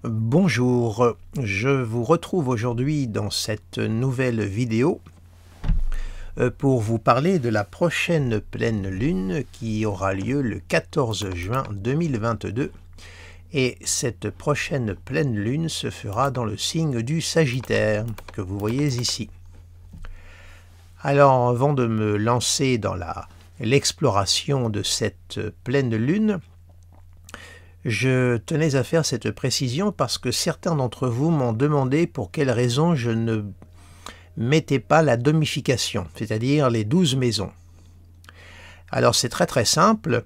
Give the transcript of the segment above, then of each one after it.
Bonjour, je vous retrouve aujourd'hui dans cette nouvelle vidéo pour vous parler de la prochaine pleine lune qui aura lieu le 14 juin 2022 et cette prochaine pleine lune se fera dans le signe du Sagittaire que vous voyez ici. Alors avant de me lancer dans l'exploration de cette pleine lune, je tenais à faire cette précision parce que certains d'entre vous m'ont demandé pour quelle raison je ne mettais pas la domification, c'est-à-dire les 12 maisons. Alors c'est très simple,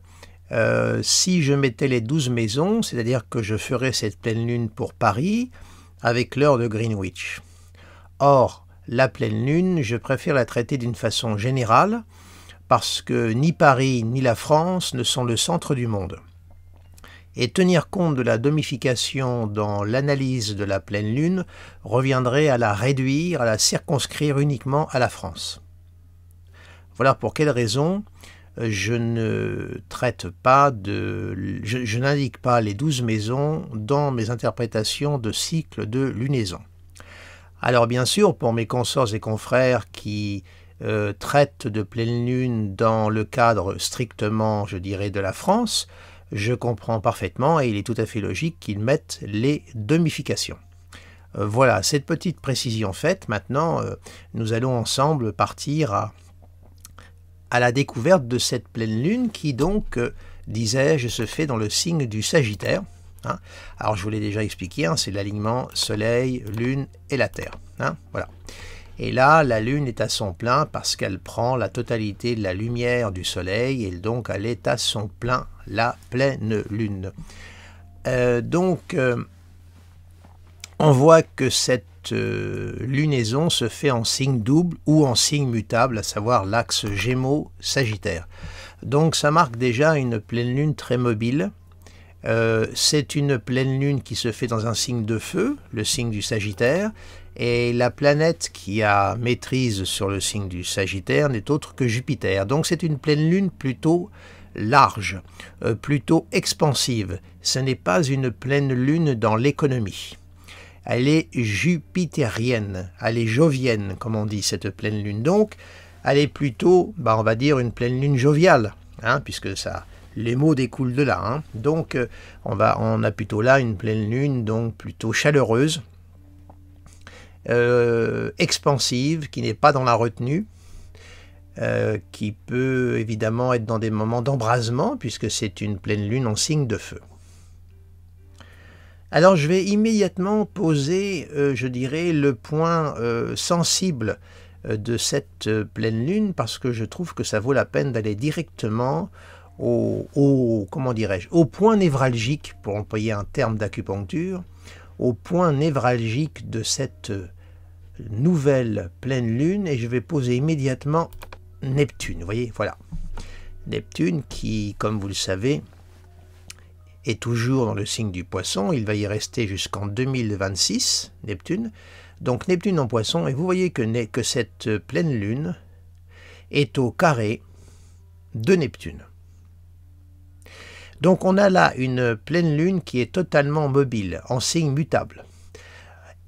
si je mettais les 12 maisons, c'est-à-dire que je ferais cette pleine lune pour Paris avec l'heure de Greenwich. Or, la pleine lune, je préfère la traiter d'une façon générale parce que ni Paris ni la France ne sont le centre du monde. Et tenir compte de la domification dans l'analyse de la pleine lune reviendrait à la réduire, à la circonscrire uniquement à la France. Voilà pour quelle raison je ne traite pas je n'indique pas les 12 maisons dans mes interprétations de cycles de lunaison. Alors bien sûr, pour mes consorts et confrères qui traitent de pleine lune dans le cadre strictement, je dirais, de la France, je comprends parfaitement et il est tout à fait logique qu'ils mettent les domifications. Voilà, cette petite précision faite, maintenant nous allons ensemble partir à la découverte de cette pleine lune qui donc, disais-je, se fait dans le signe du Sagittaire. Hein. Alors je vous l'ai déjà expliqué, hein, c'est l'alignement Soleil, Lune et la Terre. Hein, voilà. Et là, la Lune est à son plein parce qu'elle prend la totalité de la lumière du Soleil et donc elle est à son plein, la pleine Lune. On voit que cette lunaison se fait en signe double ou en signe mutable, à savoir l'axe Gémeaux-Sagittaire. Donc ça marque déjà une pleine Lune très mobile. C'est une pleine Lune qui se fait dans un signe de feu, le signe du Sagittaire, et la planète qui a maîtrise sur le signe du Sagittaire n'est autre que Jupiter. Donc c'est une pleine lune plutôt large, plutôt expansive. Ce n'est pas une pleine lune dans l'économie. Elle est jupitérienne, elle est jovienne, comme on dit, cette pleine lune. Donc elle est plutôt, on va dire, une pleine lune joviale, hein, puisque ça, les mots découlent de là. Hein. Donc on a plutôt là une pleine lune, donc plutôt chaleureuse, expansive, qui n'est pas dans la retenue, qui peut évidemment être dans des moments d'embrasement puisque c'est une pleine lune en signe de feu. Alors je vais immédiatement poser, je dirais, le point sensible de cette pleine lune parce que je trouve que ça vaut la peine d'aller directement comment dirais-je, au point névralgique, pour employer un terme d'acupuncture, au point névralgique de cette nouvelle pleine lune, et je vais poser immédiatement Neptune. Vous voyez, voilà. Neptune qui, comme vous le savez, est toujours dans le signe du Poisson. Il va y rester jusqu'en 2026, Neptune. Donc Neptune en Poisson, et vous voyez que cette pleine lune est au carré de Neptune. Donc on a là une pleine lune qui est totalement mobile, en signe mutable.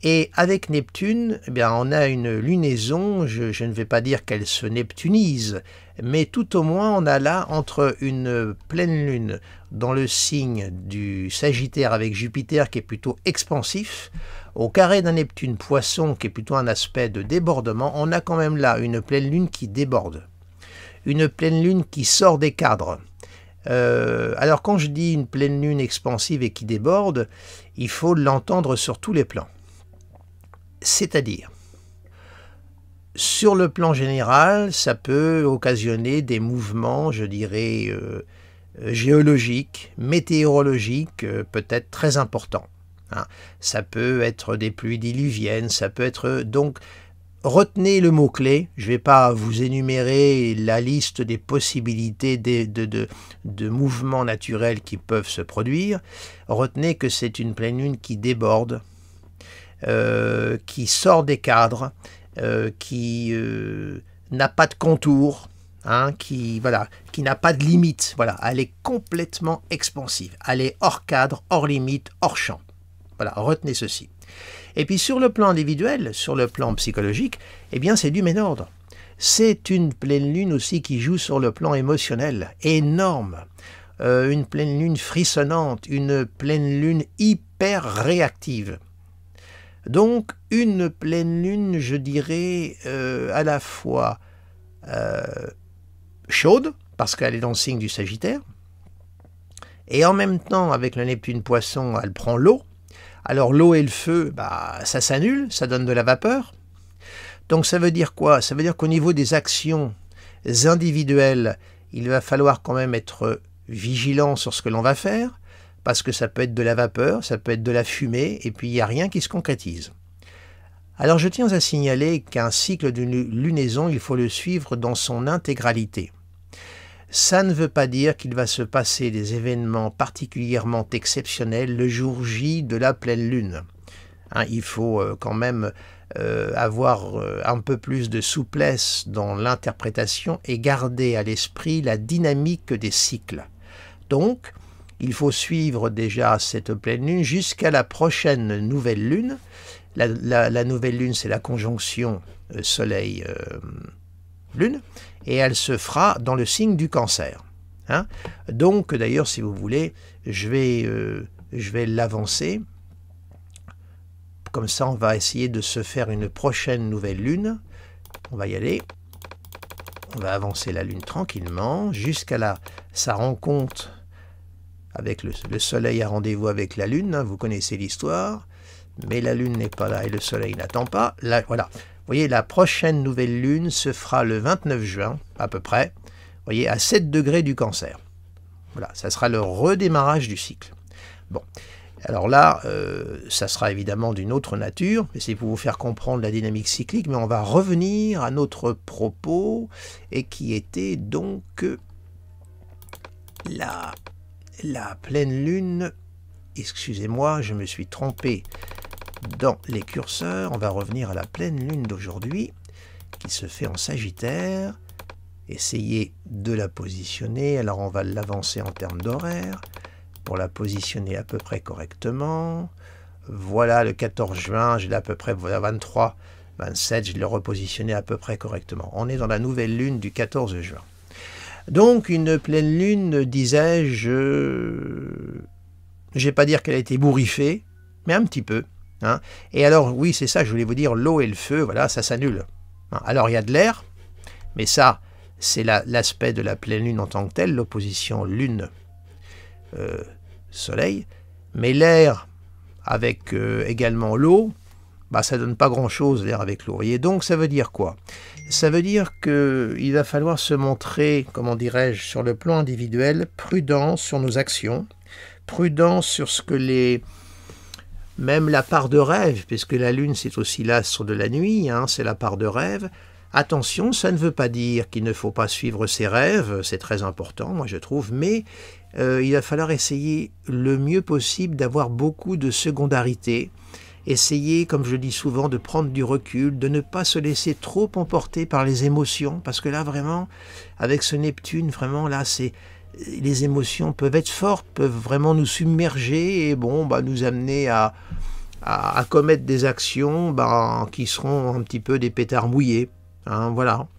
Et avec Neptune, on a une lunaison, je ne vais pas dire qu'elle se neptunise, mais tout au moins on a là entre une pleine lune dans le signe du Sagittaire avec Jupiter qui est plutôt expansif, au carré d'un Neptune Poisson qui est plutôt un aspect de débordement, on a quand même là une pleine lune qui déborde, une pleine lune qui sort des cadres. Alors quand je dis une pleine lune expansive et qui déborde, il faut l'entendre sur tous les plans. C'est-à-dire, sur le plan général, ça peut occasionner des mouvements, je dirais, géologiques, météorologiques, peut-être très importants. Hein. Ça peut être des pluies diluviennes, ça peut être donc. Retenez le mot-clé, je ne vais pas vous énumérer la liste des possibilités de mouvements naturels qui peuvent se produire. Retenez que c'est une pleine lune qui déborde, qui sort des cadres, qui n'a pas de contour, hein, qui n'a pas de limite. Voilà, elle est complètement expansive. Elle est hors cadre, hors limite, hors champ. Voilà, retenez ceci. Et puis sur le plan individuel, sur le plan psychologique, eh bien c'est du même ordre. C'est une pleine lune aussi qui joue sur le plan émotionnel, énorme. Une pleine lune frissonnante, une pleine lune hyper réactive. Donc une pleine lune, je dirais, à la fois chaude, parce qu'elle est dans le signe du Sagittaire, et en même temps, avec le Neptune Poisson, elle prend l'eau. Alors l'eau et le feu, bah, ça s'annule, ça donne de la vapeur. Donc ça veut dire quoi? Ça veut dire qu'au niveau des actions individuelles, il va falloir quand même être vigilant sur ce que l'on va faire, parce que ça peut être de la vapeur, ça peut être de la fumée, et puis il n'y a rien qui se concrétise. Alors je tiens à signaler qu'un cycle de lunaison, il faut le suivre dans son intégralité. Ça ne veut pas dire qu'il va se passer des événements particulièrement exceptionnels le jour J de la pleine lune. Hein, il faut quand même avoir un peu plus de souplesse dans l'interprétation et garder à l'esprit la dynamique des cycles. Donc, il faut suivre déjà cette pleine lune jusqu'à la prochaine nouvelle lune. La nouvelle lune, c'est la conjonction Soleil-Lune, et elle se fera dans le signe du Cancer. Hein? Donc, d'ailleurs, si vous voulez, je vais l'avancer. Comme ça, on va essayer de se faire une prochaine nouvelle lune. On va y aller. On va avancer la lune tranquillement jusqu'à sa rencontre avec le soleil à rendez-vous avec la lune. Hein, vous connaissez l'histoire. Mais la lune n'est pas là et le soleil n'attend pas. Là, voilà. Vous voyez, la prochaine nouvelle lune se fera le 29 juin, à peu près. Vous voyez, à 7 degrés du Cancer. Voilà, ça sera le redémarrage du cycle. Bon. Alors là, ça sera évidemment d'une autre nature, mais c'est pour vous faire comprendre la dynamique cyclique, mais on va revenir à notre propos, et qui était donc la pleine lune. Excusez-moi, je me suis trompé dans les curseurs. On va revenir à la pleine lune d'aujourd'hui, qui se fait en Sagittaire. Essayez de la positionner, alors on va l'avancer en termes d'horaire, pour la positionner à peu près correctement. Voilà, le 14 juin, j'ai à peu près 23, 27, je l'ai repositionné à peu près correctement. On est dans la nouvelle lune du 14 juin. Donc, une pleine lune, disais-je, je ne vais pas dire qu'elle a été bourriffée, mais un petit peu. Hein. Et alors, oui, c'est ça, je voulais vous dire, l'eau et le feu, voilà, ça s'annule. Hein. Alors, il y a de l'air, mais ça, c'est l'aspect de la pleine lune en tant que telle, l'opposition lune soleil, mais l'air avec également l'eau, bah, ça donne pas grand chose l'air avec l'eau. Et donc ça veut dire quoi? Ça veut dire qu'il va falloir se montrer, comment dirais-je, sur le plan individuel, prudent sur nos actions, prudent sur ce que même la part de rêve, puisque la lune c'est aussi l'astre de la nuit, hein, c'est la part de rêve. Attention, ça ne veut pas dire qu'il ne faut pas suivre ses rêves, c'est très important, moi je trouve, mais il va falloir essayer le mieux possible d'avoir beaucoup de secondarité, essayer, comme je dis souvent, de prendre du recul, de ne pas se laisser trop emporter par les émotions, parce que là vraiment, avec ce Neptune, vraiment là, les émotions peuvent être fortes, peuvent vraiment nous submerger et bon, bah, nous amener à commettre des actions qui seront un petit peu des pétards mouillés. Hein, voilà.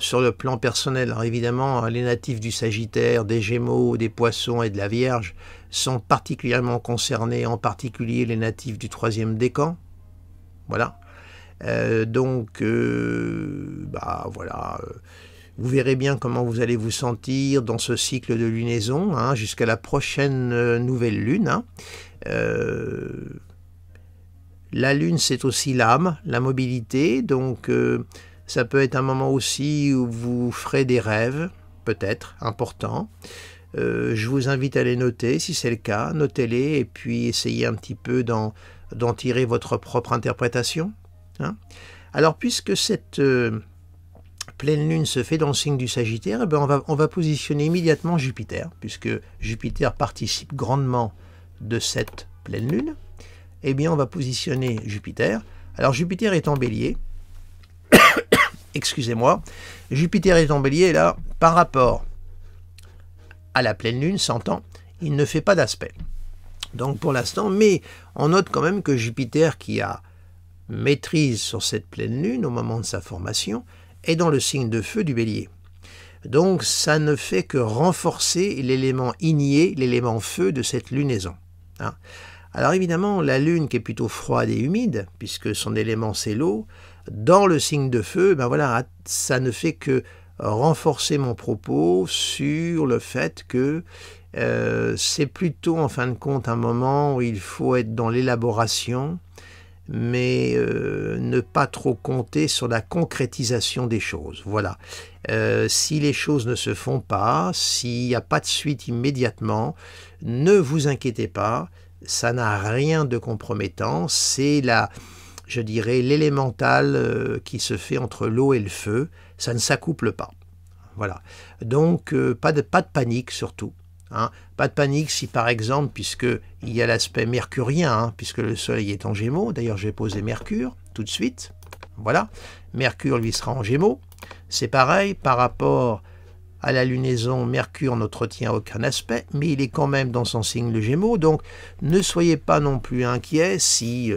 Sur le plan personnel, alors évidemment, les natifs du Sagittaire, des Gémeaux, des Poissons et de la Vierge sont particulièrement concernés, en particulier les natifs du 3e décan. Voilà. Donc, voilà. Vous verrez bien comment vous allez vous sentir dans ce cycle de lunaison, hein, jusqu'à la prochaine nouvelle lune. Hein. La lune, c'est aussi l'âme, la mobilité, donc ça peut être un moment aussi où vous ferez des rêves, peut-être, importants. Je vous invite à les noter, si c'est le cas, notez-les, et puis essayez un petit peu d'en tirer votre propre interprétation. Hein. Alors, puisque cette pleine lune se fait dans le signe du Sagittaire, eh bien on va positionner immédiatement Jupiter, puisque Jupiter participe grandement de cette pleine lune. Eh bien, on va positionner Jupiter. Alors, Jupiter est en Bélier. Excusez-moi. Jupiter est en Bélier, là, par rapport à la pleine lune, s'entend, il ne fait pas d'aspect. Donc pour l'instant, mais on note quand même que Jupiter, qui a maîtrise sur cette pleine lune au moment de sa formation, est dans le signe de feu du Bélier. Donc ça ne fait que renforcer l'élément igné, l'élément feu de cette lunaison. Hein. Alors évidemment, la lune qui est plutôt froide et humide, puisque son élément c'est l'eau, dans le signe de feu, ben voilà, ça ne fait que renforcer mon propos sur le fait que c'est plutôt en fin de compte un moment où il faut être dans l'élaboration, mais ne pas trop compter sur la concrétisation des choses. Voilà. Si les choses ne se font pas, s'il n'y a pas de suite immédiatement, ne vous inquiétez pas, ça n'a rien de compromettant, c'est je dirais, l'élémental qui se fait entre l'eau et le feu, ça ne s'accouple pas. Voilà. Donc, pas de panique surtout. Hein. Pas de panique si par exemple, puisqu'il y a l'aspect mercurien, hein, puisque le soleil est en Gémeaux, d'ailleurs j'ai posé Mercure tout de suite, voilà, Mercure lui sera en Gémeaux, c'est pareil par rapport à la lunaison, Mercure n'entretient aucun aspect, mais il est quand même dans son signe le Gémeaux, donc ne soyez pas non plus inquiets si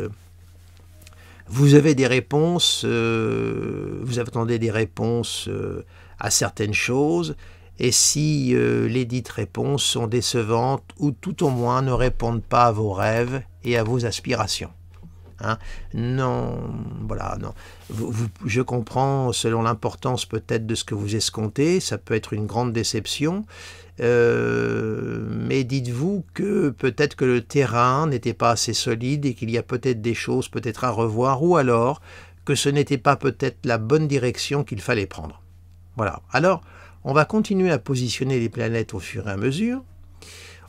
vous avez des réponses, vous attendez des réponses à certaines choses, et si les dites réponses sont décevantes ou tout au moins ne répondent pas à vos rêves et à vos aspirations. Hein? Non, voilà, non. Je comprends, selon l'importance peut-être de ce que vous escomptez, ça peut être une grande déception, mais dites-vous que peut-être que le terrain n'était pas assez solide et qu'il y a peut-être des choses peut-être à revoir, ou alors que ce n'était pas peut-être la bonne direction qu'il fallait prendre. Voilà, alors on va continuer à positionner les planètes au fur et à mesure.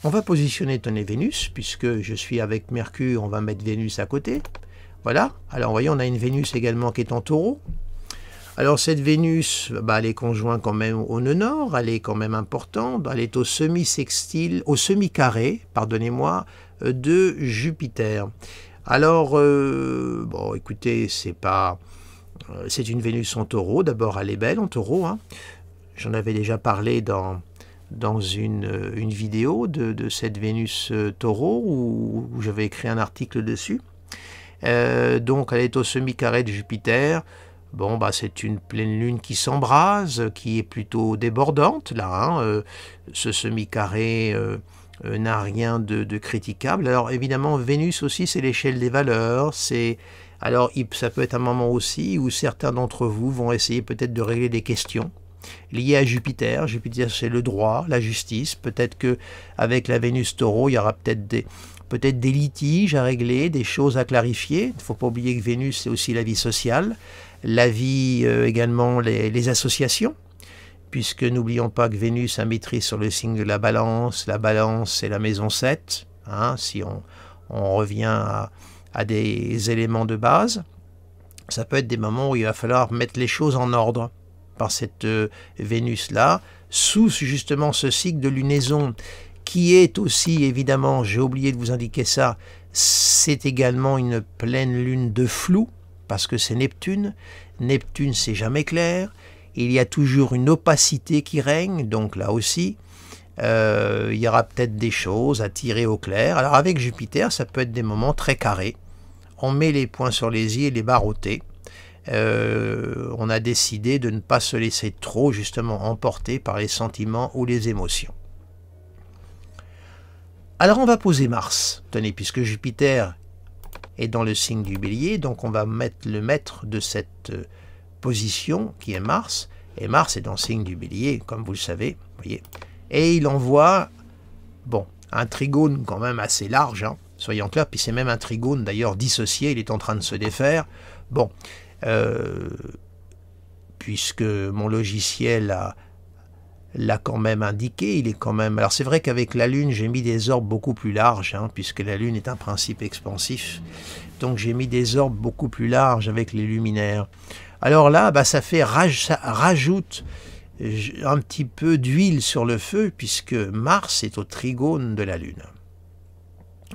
On va positionner tenez Vénus, puisque je suis avec Mercure, on va mettre Vénus à côté. Voilà, alors vous voyez, on a une Vénus également qui est en Taureau. Alors cette Vénus, elle est conjointe quand même au nœud nord, elle est quand même importante, elle est au semi-sextile, au semi-carré, pardonnez-moi, de Jupiter. Alors, bon, écoutez, c'est une Vénus en Taureau, d'abord elle est belle en Taureau, hein. J'en avais déjà parlé dans une vidéo de cette Vénus Taureau où j'avais écrit un article dessus. Donc elle est au semi-carré de Jupiter. Bon, c'est une pleine lune qui s'embrase, qui est plutôt débordante là. Hein. Ce semi-carré n'a rien de critiquable. Alors évidemment, Vénus aussi, c'est l'échelle des valeurs. Alors ça peut être un moment aussi où certains d'entre vous vont essayer peut-être de régler des questions liées à Jupiter. Jupiter, c'est le droit, la justice. Peut-être que avec la Vénus Taureau, il y aura peut-être des litiges à régler, des choses à clarifier. Il ne faut pas oublier que Vénus, c'est aussi la vie sociale, la vie également, les associations, puisque n'oublions pas que Vénus a maîtrise sur le signe de la balance. La balance, c'est la maison 7, hein, si on revient à des éléments de base. Ça peut être des moments où il va falloir mettre les choses en ordre par cette Vénus-là, sous justement ce cycle de lunaison, qui est aussi, évidemment, j'ai oublié de vous indiquer ça, c'est également une pleine lune de flou, parce que c'est Neptune. Neptune, c'est jamais clair. Il y a toujours une opacité qui règne, donc là aussi, il y aura peut-être des choses à tirer au clair. Alors avec Jupiter, ça peut être des moments très carrés. On met les points sur les i et les barres au t. On a décidé de ne pas se laisser trop justement emporter par les sentiments ou les émotions. Alors on va poser Mars, tenez, puisque Jupiter est dans le signe du Bélier, donc on va mettre le maître de cette position qui est Mars, et Mars est dans le signe du Bélier, comme vous le savez, voyez, et il envoie, bon, un trigone quand même assez large, hein, soyons clairs, puis c'est même un trigone d'ailleurs dissocié, il est en train de se défaire, bon, puisque mon logiciel l'a quand même indiqué, il est quand même... Alors c'est vrai qu'avec la Lune, j'ai mis des orbes beaucoup plus larges, hein, puisque la Lune est un principe expansif, donc j'ai mis des orbes beaucoup plus larges avec les luminaires. Alors là, ça rajoute un petit peu d'huile sur le feu, puisque Mars est au trigone de la Lune.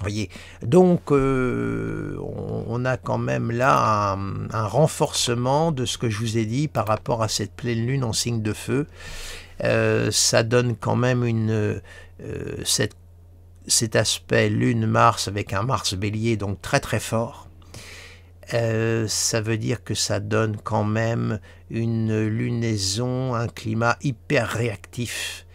Voyez, donc on a quand même là un renforcement de ce que je vous ai dit par rapport à cette pleine lune en signe de feu. Ça donne quand même cet aspect Lune-Mars avec un Mars Bélier, donc très très fort, ça veut dire que ça donne quand même une lunaison, un climat hyper réactif,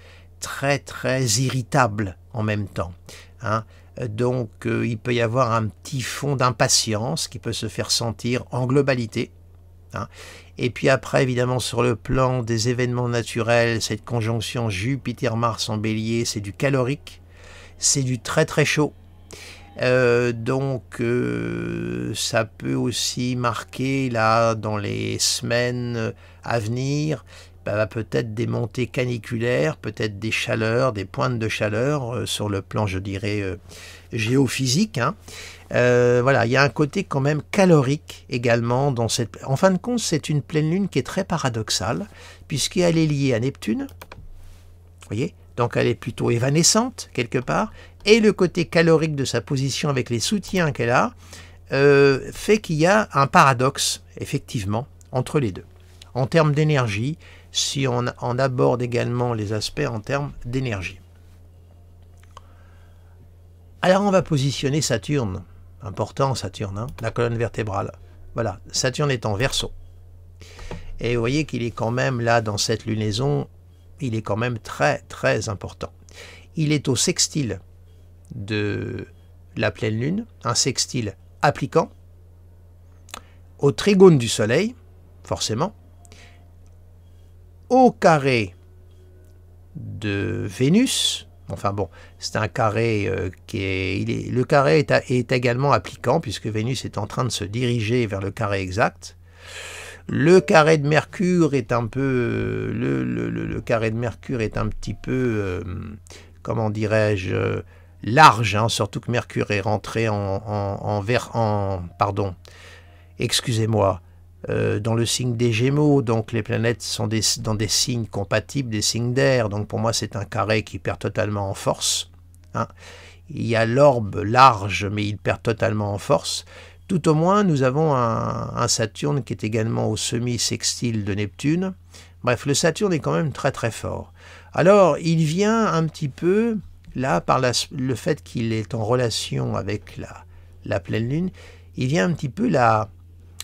très très irritable en même temps, hein. Donc il peut y avoir un petit fond d'impatience qui peut se faire sentir en globalité, hein. Et puis après, évidemment, sur le plan des événements naturels, cette conjonction Jupiter-Mars en Bélier, c'est du calorique, c'est du très très chaud. Donc ça peut aussi marquer là dans les semaines à venir peut-être des montées caniculaires, peut-être des chaleurs, des pointes de chaleur sur le plan, je dirais, géophysique, hein. Voilà, il y a un côté quand même calorique également dans cette... En fin de compte, c'est une pleine lune qui est très paradoxale, puisqu'elle est liée à Neptune, vous voyez, donc elle est plutôt évanescente quelque part, et le côté calorique de sa position avec les soutiens qu'elle a fait qu'il y a un paradoxe, effectivement, entre les deux. En termes d'énergie, si on aborde également les aspects en termes d'énergie. Alors on va positionner Saturne, important Saturne, hein, la colonne vertébrale. Voilà, Saturne est en Verseau. Et vous voyez qu'il est quand même là, dans cette lunaison, il est quand même très très important. Il est au sextile de la pleine lune, un sextile appliquant, au trigone du soleil, forcément, au carré de Vénus. Enfin bon, c'est un carré le carré est également appliquant, puisque Vénus est en train de se diriger vers le carré exact. Le carré de Mercure est un peu... Le carré de Mercure est un petit peu... comment dirais-je, large, hein, surtout que Mercure est rentré pardon, excusez-moi, dans le signe des Gémeaux, donc les planètes sont dans des signes compatibles, des signes d'air, donc pour moi c'est un carré qui perd totalement en force, hein. Il y a l'orbe large, mais il perd totalement en force. Tout au moins, nous avons un Saturne qui est également au semi-sextile de Neptune. Bref, le Saturne est quand même très très fort. Alors, il vient un petit peu, là, par le fait qu'il est en relation avec la pleine lune, il vient un petit peu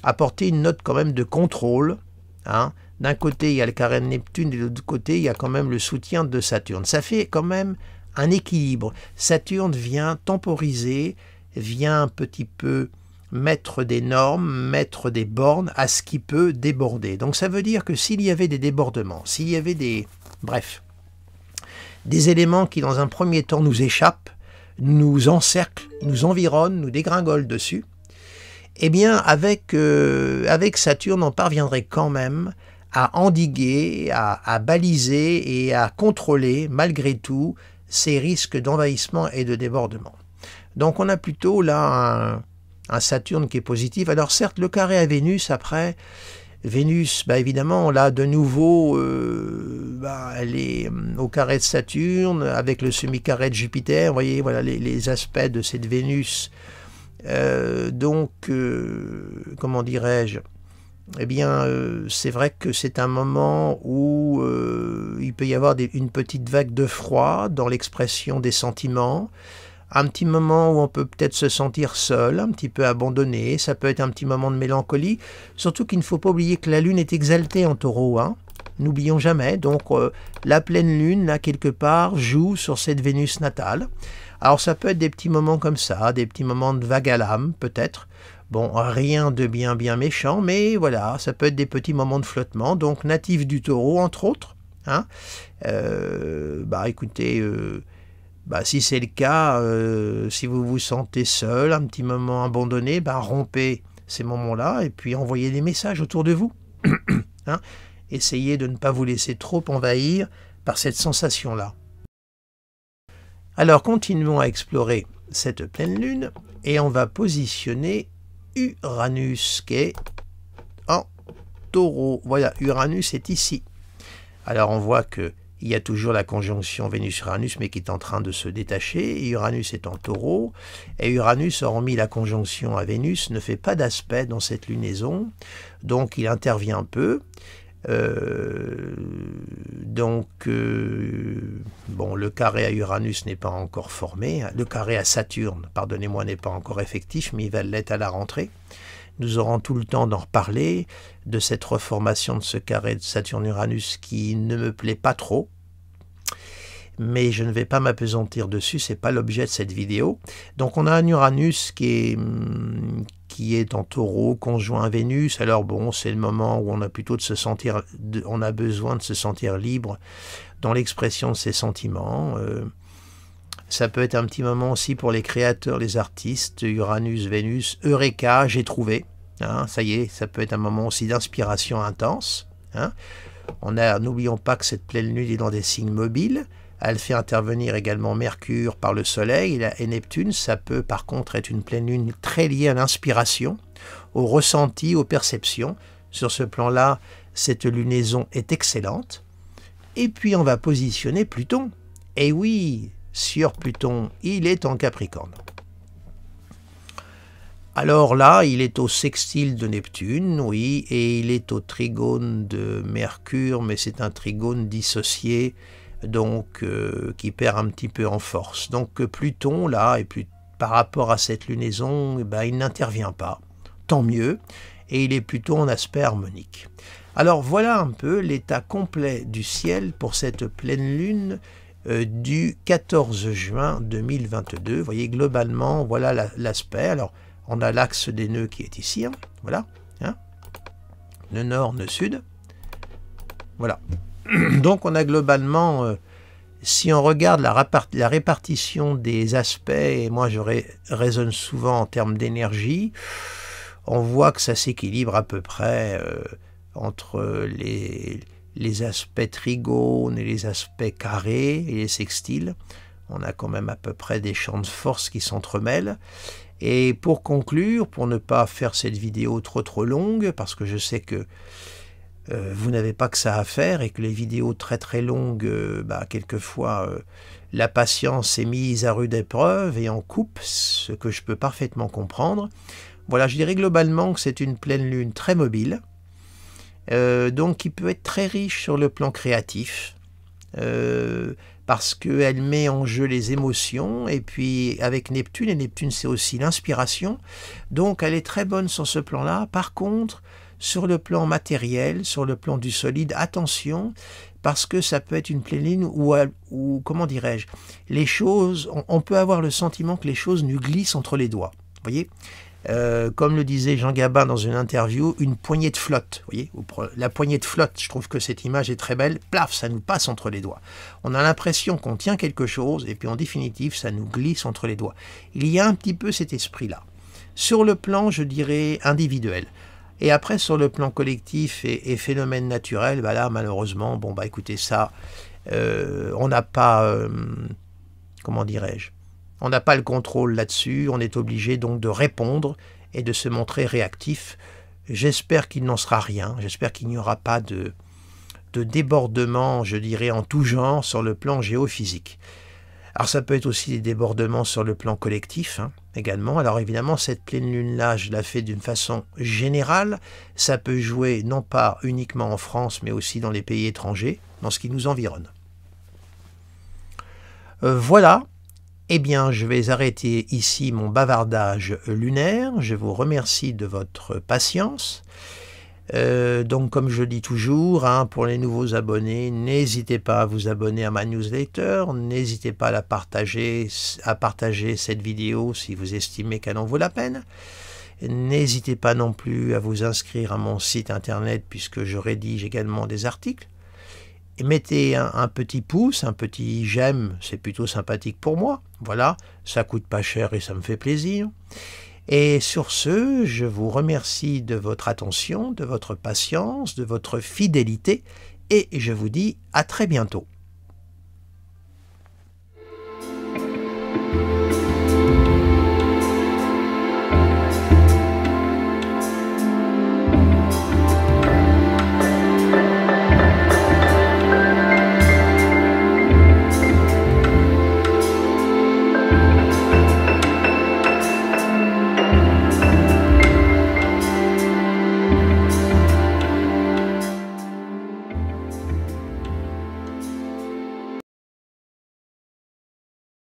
apporter une note quand même de contrôle, hein. D'un côté, il y a le carré de Neptune, et de l'autre côté, il y a quand même le soutien de Saturne. Ça fait quand même un équilibre. Saturne vient temporiser, vient un petit peu mettre des normes, mettre des bornes à ce qui peut déborder. Donc ça veut dire que s'il y avait des débordements, s'il y avait des éléments qui dans un premier temps nous échappent, nous encerclent, nous environnent, nous dégringolent dessus, eh bien avec Saturne on parviendrait quand même à endiguer, à baliser et à contrôler malgré tout ces risques d'envahissement et de débordement. Donc on a plutôt là un Saturne qui est positif. Alors certes, le carré à Vénus, après, Vénus, évidemment, là, de nouveau, elle est au carré de Saturne, avec le semi-carré de Jupiter. Vous voyez, voilà les aspects de cette Vénus. Comment dirais-je? Eh bien, c'est vrai que c'est un moment où il peut y avoir une petite vague de froid dans l'expression des sentiments. Un petit moment où on peut peut-être se sentir seul, un petit peu abandonné, ça peut être un petit moment de mélancolie, surtout qu'il ne faut pas oublier que la Lune est exaltée en Taureau, hein. N'oublions jamais, donc la pleine Lune, là, quelque part, joue sur cette Vénus natale. Alors ça peut être des petits moments comme ça, des petits moments de vague à l'âme, peut-être. Bon, rien de bien méchant, mais voilà, ça peut être des petits moments de flottement, donc natifs du Taureau, entre autres, hein. Écoutez... si c'est le cas, si vous vous sentez seul, un petit moment abandonné, rompez ces moments-là et puis envoyez des messages autour de vous. Hein, essayez de ne pas vous laisser trop envahir par cette sensation-là. Alors continuons à explorer cette pleine lune et on va positionner Uranus qui est en Taureau. Voilà, Uranus est ici. Alors on voit que il y a toujours la conjonction Vénus-Uranus, mais qui est en train de se détacher. Uranus est en Taureau. Et Uranus, hormis la conjonction à Vénus, ne fait pas d'aspect dans cette lunaison. Donc, il intervient peu. bon, le carré à Uranus n'est pas encore formé, le carré à Saturne, pardonnez-moi, n'est pas encore effectif, mais il va l'être à la rentrée. Nous aurons tout le temps d'en reparler, de cette reformation de ce carré de Saturne-Uranus qui ne me plaît pas trop. Mais je ne vais pas m'appesantir dessus, ce n'est pas l'objet de cette vidéo. Donc on a un Uranus qui est en Taureau, conjoint à Vénus. Alors bon, c'est le moment où on a plutôt on a besoin de se sentir libre dans l'expression de ses sentiments. Ça peut être un petit moment aussi pour les créateurs, les artistes, Uranus, Vénus, Eureka, j'ai trouvé. Hein, ça y est, ça peut être un moment aussi d'inspiration intense. Hein. N'oublions pas que cette pleine lune est dans des signes mobiles. Elle fait intervenir également Mercure par le Soleil et Neptune. Ça peut par contre être une pleine lune très liée à l'inspiration, au ressenti, aux perceptions. Sur ce plan-là, cette lunaison est excellente. Et puis on va positionner Pluton. Et oui, sur Pluton, il est en Capricorne. Alors là, il est au sextile de Neptune, oui, et il est au trigone de Mercure, mais c'est un trigone dissocié, donc qui perd un petit peu en force. Donc Pluton, là, et par rapport à cette lunaison, il n'intervient pas. Tant mieux, et il est plutôt en aspect harmonique. Alors voilà un peu l'état complet du ciel pour cette pleine lune du 14 juin 2022. Vous voyez, globalement, voilà l'aspect. Alors, on a l'axe des nœuds qui est ici, hein, voilà, hein, le nord, le sud, voilà. Donc, on a globalement, si on regarde la répartition des aspects, et moi je raisonne souvent en termes d'énergie, on voit que ça s'équilibre à peu près entre les aspects trigones et les aspects carrés et les sextiles. On a quand même à peu près des champs de force qui s'entremêlent. Et pour conclure, pour ne pas faire cette vidéo trop longue, parce que je sais que vous n'avez pas que ça à faire et que les vidéos très longues, quelquefois la patience est mise à rude épreuve et on coupe, ce que je peux parfaitement comprendre. Voilà, je dirais globalement que c'est une pleine lune très mobile, donc qui peut être très riche sur le plan créatif, parce qu'elle met en jeu les émotions, et puis avec Neptune, et Neptune c'est aussi l'inspiration, donc elle est très bonne sur ce plan-là. Par contre, sur le plan matériel, sur le plan du solide, attention, parce que ça peut être une pleine lune où comment dirais-je, les choses, on peut avoir le sentiment que les choses nous glissent entre les doigts, vous voyez. Comme le disait Jean Gabin dans une interview, une poignée de flotte. Vous voyez, la poignée de flotte, je trouve que cette image est très belle. Plaf, ça nous passe entre les doigts. On a l'impression qu'on tient quelque chose et puis en définitive, ça nous glisse entre les doigts. Il y a un petit peu cet esprit-là. Sur le plan, je dirais, individuel. Et après, sur le plan collectif et phénomène naturel, là, malheureusement, écoutez, ça, on n'a pas, comment dirais-je, on n'a pas le contrôle là-dessus, on est obligé donc de répondre et de se montrer réactif. J'espère qu'il n'en sera rien, j'espère qu'il n'y aura pas de débordement, je dirais, en tout genre sur le plan géophysique. Alors ça peut être aussi des débordements sur le plan collectif, hein, également. Alors évidemment, cette pleine lune-là, je la fais d'une façon générale. Ça peut jouer non pas uniquement en France, mais aussi dans les pays étrangers, dans ce qui nous environne. Voilà. Eh bien, je vais arrêter ici mon bavardage lunaire. Je vous remercie de votre patience. Donc, comme je dis toujours, hein, pour les nouveaux abonnés, n'hésitez pas à vous abonner à ma newsletter. N'hésitez pas à partager cette vidéo si vous estimez qu'elle en vaut la peine. N'hésitez pas non plus à vous inscrire à mon site internet puisque je rédige également des articles. Et mettez un petit pouce, un petit j'aime, c'est plutôt sympathique pour moi. Voilà, ça coûte pas cher et ça me fait plaisir. Et sur ce, je vous remercie de votre attention, de votre patience, de votre fidélité et je vous dis à très bientôt.